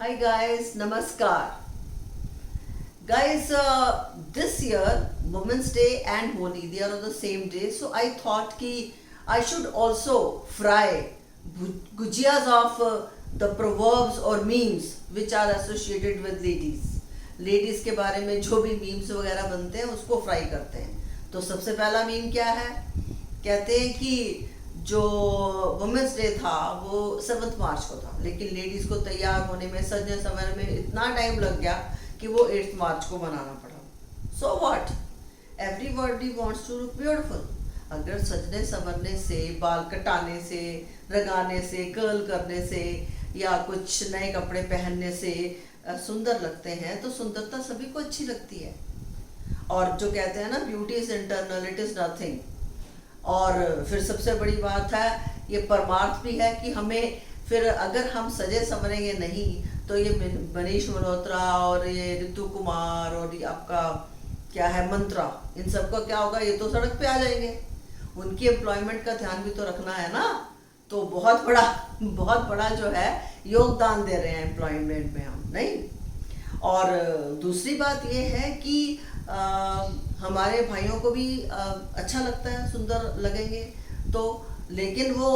Hi guys, Namaskar. Guys, this year Women's Day and Holi, they are on the same day. So I thought ki I should also fry gujiyas of the proverbs or memes which are associated with ladies. Ladies के बारे में जो भी memes वगैरह बनते हैं उसको fry करते हैं. तो सबसे पहला मीम क्या है? कहते हैं कि जो वुमेंस डे था वो 7 मार्च को था, लेकिन लेडीज को तैयार होने में, सजने संवरने में इतना टाइम लग गया कि वो 8 मार्च को मनाना पड़ा. So what, everybody wants to look beautiful. अगर सजने संवरने से, बाल कटाने से, रंगाने से, कर्ल करने से या कुछ नए कपड़े पहनने से सुंदर लगते हैं तो सुंदरता सभी को अच्छी लगती है. और जो कहते हैं ना, beauty is internal, it is nothing. और फिर सबसे बड़ी बात है, ये परमार्थ भी है कि हमें फिर अगर हम सजे संवरेंगे नहीं तो ये मनीष मल्होत्रा और ये ऋतु कुमार और ये आपका क्या है मंत्रा, इन सबका क्या होगा? ये तो सड़क पे आ जाएंगे. उनकी एम्प्लॉयमेंट का ध्यान भी तो रखना है ना. तो बहुत बड़ा जो है योगदान दे रहे हैं एम्प्लॉयमेंट में हम, नहीं. और दूसरी बात ये है कि हमारे भाइयों को भी अच्छा लगता है, सुंदर लगेंगे तो. लेकिन वो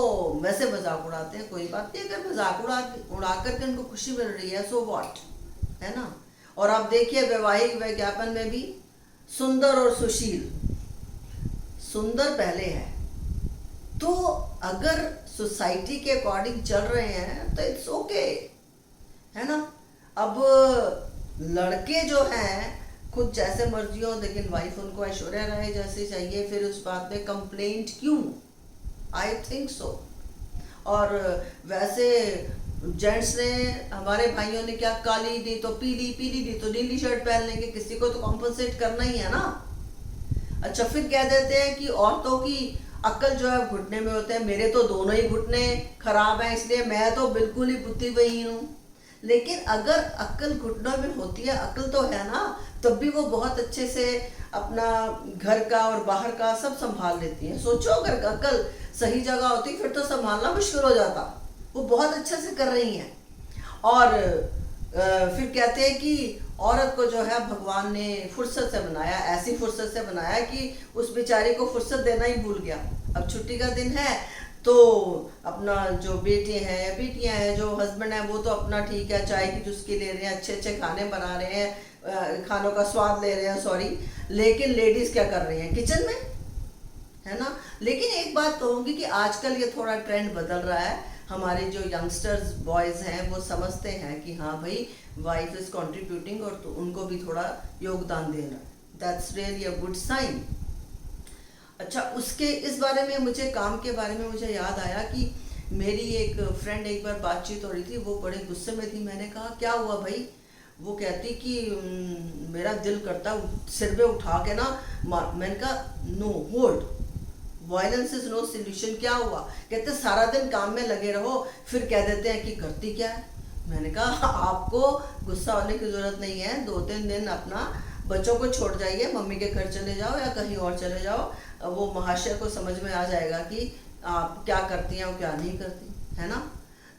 वैसे मजाक उड़ाते हैं, कोई बात नहीं. अगर मजाक उड़ा करके उनको खुशी मिल रही है, सो व्हाट, है ना. और आप देखिए वैवाहिक विज्ञापन में भी सुंदर और सुशील, सुंदर पहले है. तो अगर सोसाइटी के अकॉर्डिंग चल रहे हैं तो इट्स ओके, है ना. अब लड़के जो हैं खुद जैसे मर्जी हो, लेकिन वाइफ उनको ऐश्वर्या राय जैसे चाहिए, फिर उस बात में कंप्लेंट क्यों? I think so. और वैसे जेंट्स ने, हमारे भाइयों ने क्या, काली दी तो पीली, पीली दी तो नीली शर्ट पहन लेंगे. किसी को तो कॉम्पनसेट करना ही है ना. अच्छा, फिर कह देते हैं कि औरतों की अक्ल जो है घुटने में होते हैं. मेरे तो दोनों ही घुटने खराब हैं, इसलिए मैं तो बिल्कुल ही बुद्धिहीन हूँ. लेकिन अगर अक्ल घुटनों में होती है, अक्ल तो है ना, तब भी वो बहुत अच्छे से अपना घर का और बाहर का सब संभाल लेती हैं. सोचो, अगर अक्ल सही जगह होती फिर तो संभालना मुश्किल हो जाता. वो बहुत अच्छे से कर रही हैं. और फिर कहते हैं कि औरत को जो है भगवान ने फुर्सत से बनाया, ऐसी फुर्सत से बनाया कि उस बेचारी को फुर्सत देना ही भूल गया. अब छुट्टी का दिन है तो अपना जो बेटे हैं या बेटियां हैं, जो हस्बैंड है, वो तो अपना ठीक है, चाय की चुस्की ले रहे हैं, अच्छे अच्छे खाने बना रहे हैं, खानों का स्वाद ले रहे हैं, सॉरी. लेकिन लेडीज क्या कर रही हैं? किचन में, है ना. लेकिन एक बात कहूँगी कि आजकल ये थोड़ा ट्रेंड बदल रहा है. हमारे जो यंगस्टर्स बॉयज हैं वो समझते हैं कि हाँ भाई, वाइफ इज कंट्रीब्यूटिंग और तो उनको भी थोड़ा योगदान देना. That's really a good sign. अच्छा, उसके इस बारे में मुझे, काम के बारे में मुझे याद आया कि मेरी एक फ्रेंड, एक बार बातचीत हो रही थी, वो बड़े गुस्से में थी. मैंने कहा क्या हुआ भाई? वो कहती कि मेरा दिल करता सिर पे उठा के ना. मैंने कहा no, hold, violence is no solution. क्या हुआ? कहते सारा दिन काम में लगे रहो, फिर कह देते हैं कि करती क्या है. मैंने कहा आपको गुस्सा होने की जरूरत नहीं है. 2-3 दिन अपना बच्चों को छोड़ जाइए, मम्मी के घर चले जाओ या कहीं और चले जाओ. वो महाशय को समझ में आ जाएगा कि आप क्या करती हैं और क्या नहीं करती, है ना.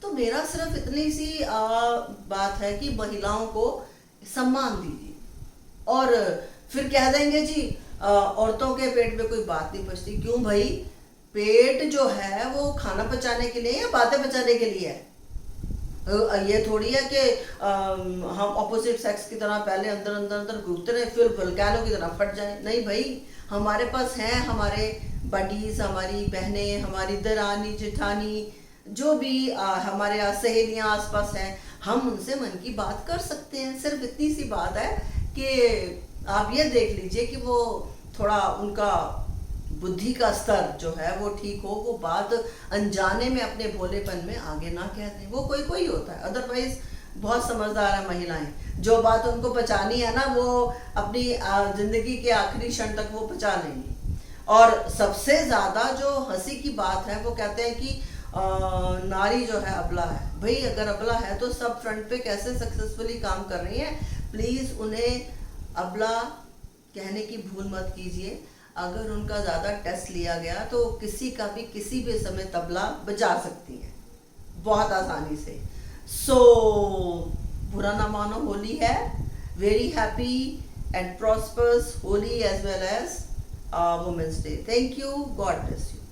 तो मेरा सिर्फ इतनी सी बात है कि महिलाओं को सम्मान दीजिए. और फिर कह देंगे जी औरतों के पेट में कोई बात नहीं पचती. क्यों भाई? पेट जो है वो खाना पचाने के लिए या बातें पचाने के लिए है. ये थोड़ी है कि हम ऑपोजिट सेक्स की तरह पहले अंदर अंदर अंदर घुसते रहे, फिर वल्कैनो की तरह फट जाए. नहीं भाई, हमारे पास हैं हमारे बडीज, हमारी बहनें, हमारी दरानी जेठानी, जो भी हमारे यहाँ सहेलियाँ आसपास हैं, हम उनसे मन की बात कर सकते हैं. सिर्फ इतनी सी बात है कि आप ये देख लीजिए कि वो थोड़ा, उनका बुद्धि का स्तर जो है वो ठीक हो, वो बात अनजाने में अपने भोलेपन में आगे ना कह दें. वो कोई कोई होता है, अदरवाइज बहुत समझदार है महिलाएं. जो बात उनको पचानी है ना, वो अपनी जिंदगी के आखिरी क्षण तक वो पचा लेंगी. और सबसे ज्यादा जो हंसी की बात है, वो कहते हैं कि नारी जो है अबला है. भाई अगर अबला है तो सब फ्रंट पे कैसे सक्सेसफुली काम कर रही है. प्लीज उन्हें अबला कहने की भूल मत कीजिए. अगर उनका ज़्यादा टेस्ट लिया गया तो किसी का भी किसी भी समय तबला बजा सकती हैं बहुत आसानी से. सो बुरा ना मानो, होली है. Very happy and prosperous Holi as well as Women's Day. Thank you. God bless you.